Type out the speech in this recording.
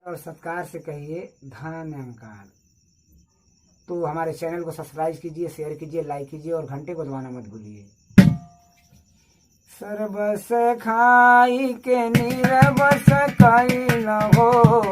और सत्कार से कहिए धन्यवाद। तो हमारे चैनल को सब्सक्राइब कीजिए, शेयर कीजिए, लाइक कीजिए और घंटे को दबाना मत भूलिए। सर्वस खाई के नीरवस कैल हो,